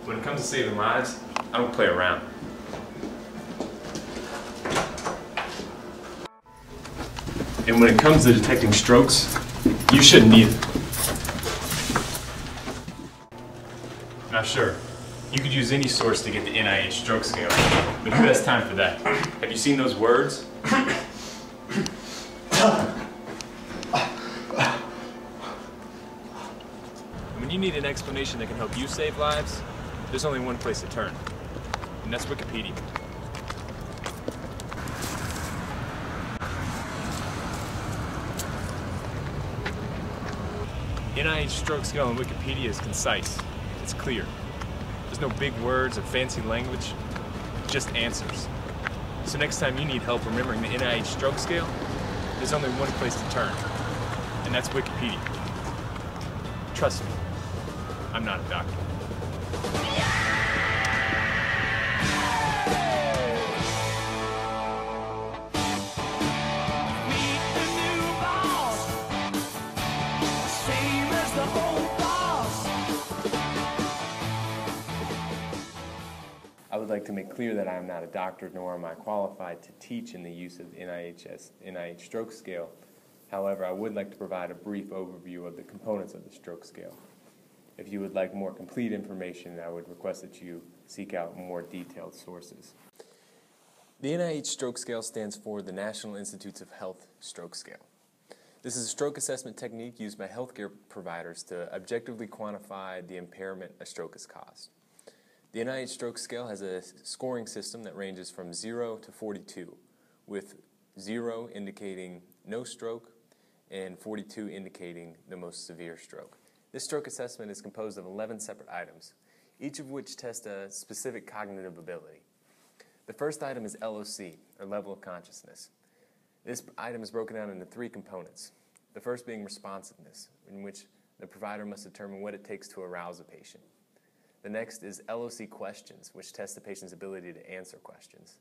When it comes to saving lives, I don't play around. And when it comes to detecting strokes, you shouldn't either. Now sure, you could use any source to get the NIH Stroke Scale, but who has time for that? Have you seen those words? When you need an explanation that can help you save lives, there's only one place to turn, and that's Wikipedia. NIH Stroke Scale on Wikipedia is concise. It's clear. There's no big words or fancy language, just answers. So next time you need help remembering the NIH Stroke Scale, there's only one place to turn, and that's Wikipedia. Trust me, I'm not a doctor. I would like to make clear that I am not a doctor, nor am I qualified to teach in the use of NIH Stroke Scale. However, I would like to provide a brief overview of the components of the stroke scale. If you would like more complete information, I would request that you seek out more detailed sources. The NIH Stroke Scale stands for the National Institutes of Health Stroke Scale. This is a stroke assessment technique used by healthcare providers to objectively quantify the impairment a stroke has caused. The NIH Stroke Scale has a scoring system that ranges from 0 to 42, with 0 indicating no stroke and 42 indicating the most severe stroke. This stroke assessment is composed of 11 separate items, each of which test a specific cognitive ability. The first item is LOC, or level of consciousness. This item is broken down into 3 components. The first being responsiveness, in which the provider must determine what it takes to arouse a patient. The next is LOC questions, which test the patient's ability to answer questions.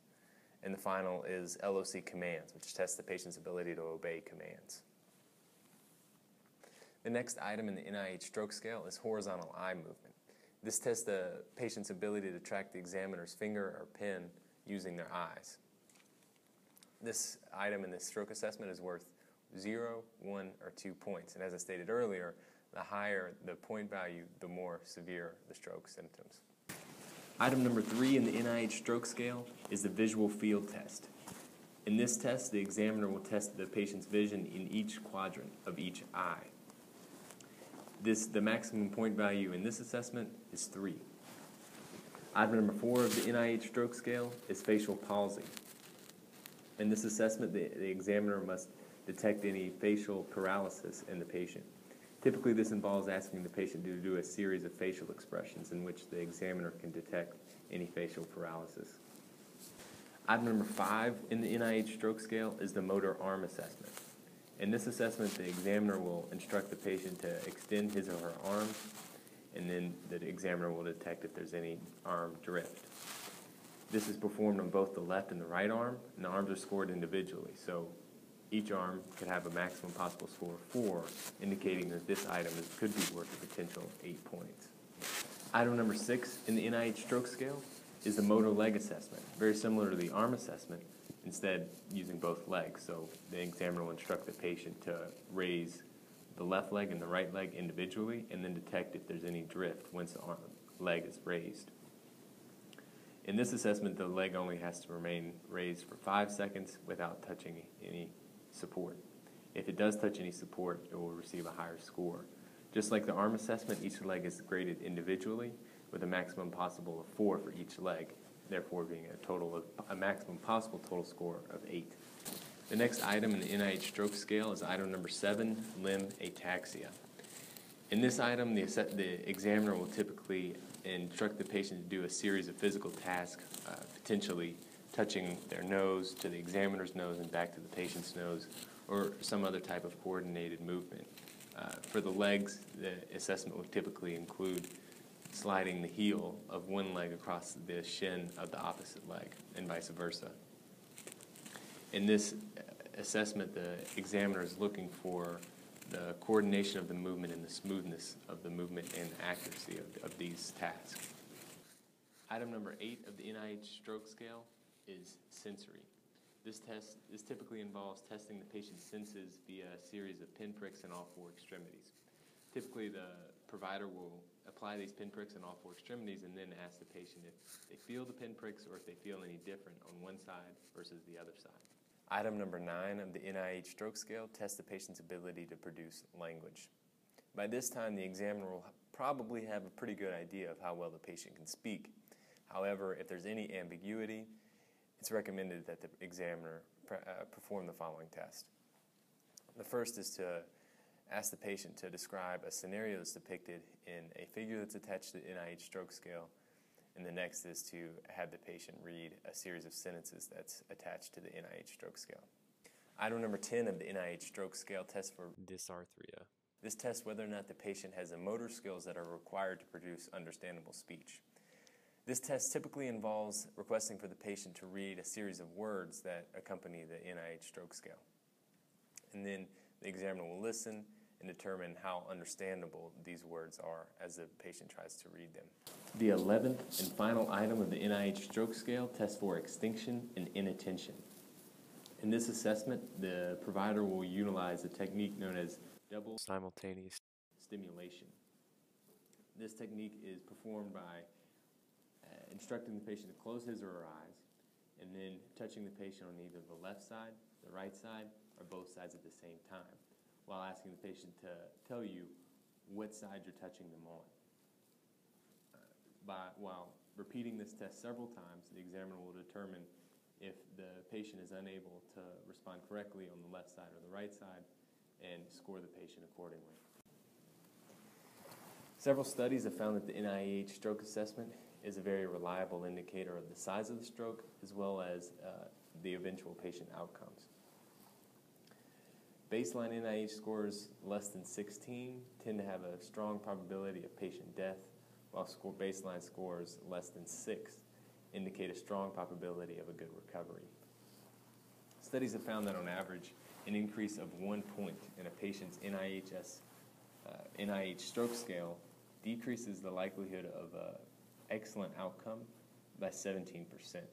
And the final is LOC commands, which test the patient's ability to obey commands. The next item in the NIH Stroke Scale is horizontal eye movement. This tests the patient's ability to track the examiner's finger or pen using their eyes. This item in this stroke assessment is worth 0, 1, or 2 points. And as I stated earlier, the higher the point value, the more severe the stroke symptoms. Item number 3 in the NIH Stroke Scale is the visual field test. In this test, the examiner will test the patient's vision in each quadrant of each eye. The maximum point value in this assessment is 3. Item number 4 of the NIH Stroke Scale is facial palsy. In this assessment, the examiner must detect any facial paralysis in the patient. Typically, this involves asking the patient to do a series of facial expressions in which the examiner can detect any facial paralysis. Item number 5 in the NIH Stroke Scale is the motor arm assessment. In this assessment, the examiner will instruct the patient to extend his or her arm, and then the examiner will detect if there's any arm drift. This is performed on both the left and the right arm, and the arms are scored individually. So each arm could have a maximum possible score of 4, indicating that this item could be worth a potential 8 points. Item number 6 in the NIH Stroke Scale is the motor leg assessment, very similar to the arm assessment, instead using both legs. So the examiner will instruct the patient to raise the left leg and the right leg individually, and then detect if there's any drift once the leg is raised. In this assessment, the leg only has to remain raised for 5 seconds without touching any support. If it does touch any support, it will receive a higher score. Just like the arm assessment, each leg is graded individually with a maximum possible of 4 for each leg, therefore being a maximum possible total score of 8. The next item in the NIH Stroke Scale is item number 7, limb ataxia. In this item, the examiner will typically instruct the patient to do a series of physical tasks, potentially touching their nose to the examiner's nose and back to the patient's nose, or some other type of coordinated movement. For the legs, the assessment would typically include sliding the heel of one leg across the shin of the opposite leg, and vice versa. In this assessment, the examiner is looking for the coordination of the movement and the smoothness of the movement and accuracy of these tasks. Item number 8 of the NIH Stroke Scale is sensory. This test typically involves testing the patient's senses via a series of pinpricks in all 4 extremities. Typically, the provider will apply these pinpricks in all 4 extremities and then ask the patient if they feel the pinpricks or if they feel any different on one side versus the other side. Item number 9 of the NIH Stroke Scale tests the patient's ability to produce language. By this time, the examiner will probably have a pretty good idea of how well the patient can speak. However, if there's any ambiguity, it's recommended that the examiner perform the following test. The first is to ask the patient to describe a scenario that's depicted in a figure that's attached to the NIH Stroke Scale, and the next is to have the patient read a series of sentences that's attached to the NIH Stroke Scale. Item number 10 of the NIH Stroke Scale tests for dysarthria. This tests whether or not the patient has the motor skills that are required to produce understandable speech. This test typically involves requesting for the patient to read a series of words that accompany the NIH Stroke Scale. And then the examiner will listen and determine how understandable these words are as the patient tries to read them. The 11th and final item of the NIH Stroke Scale tests for extinction and inattention. In this assessment, the provider will utilize a technique known as double simultaneous stimulation. This technique is performed by instructing the patient to close his or her eyes and then touching the patient on either the left side, the right side, or both sides at the same time, while asking the patient to tell you what side you're touching them on. While repeating this test several times, the examiner will determine if the patient is unable to respond correctly on the left side or the right side and score the patient accordingly. Several studies have found that the NIH stroke assessment is a very reliable indicator of the size of the stroke as well as the eventual patient outcomes. Baseline NIH scores less than 16 tend to have a strong probability of patient death, while baseline scores less than 6 indicate a strong probability of a good recovery. Studies have found that on average, an increase of 1 point in a patient's NIH stroke scale decreases the likelihood of an excellent outcome by 17%.